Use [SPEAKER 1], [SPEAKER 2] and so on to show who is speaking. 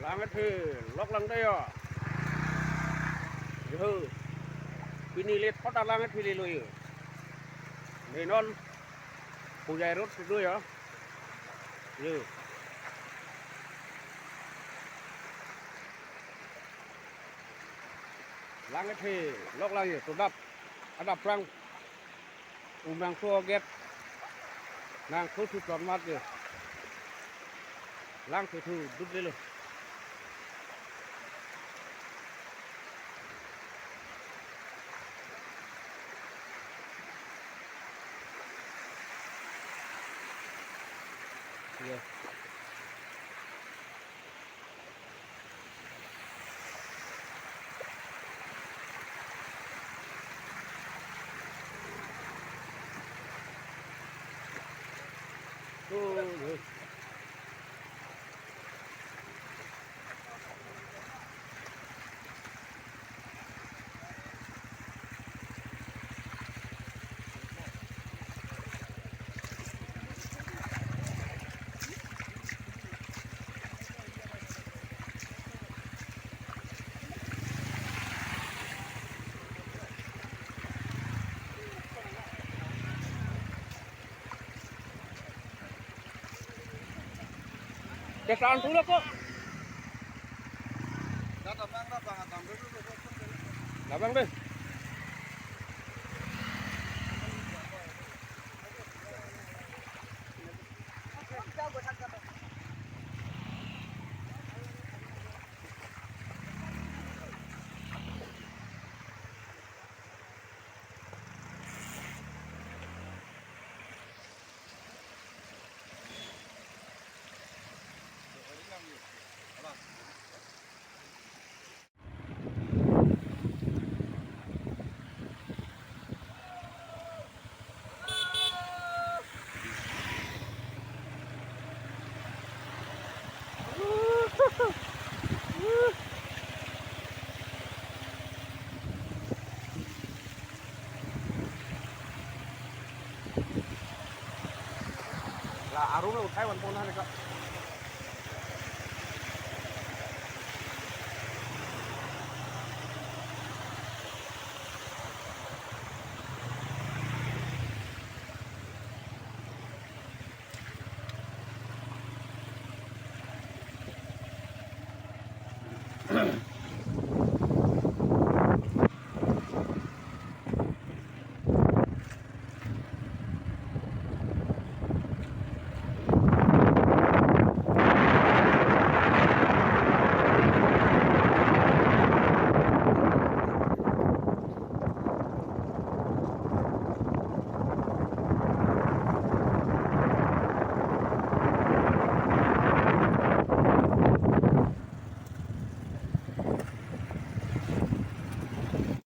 [SPEAKER 1] Langat he lok lang tayo. Yo. Pinilit ko ta langat pili lo yo. Menon pujai rot situ ya. Yo. Langat he lok lang yo tudap. Adap rang umang suo get. Nang khusu mat yo. Lang tu dut dulu. Iya. Tuh. Kesan dulu kok. Labang deh. Là arum là một thái hoàn phong này các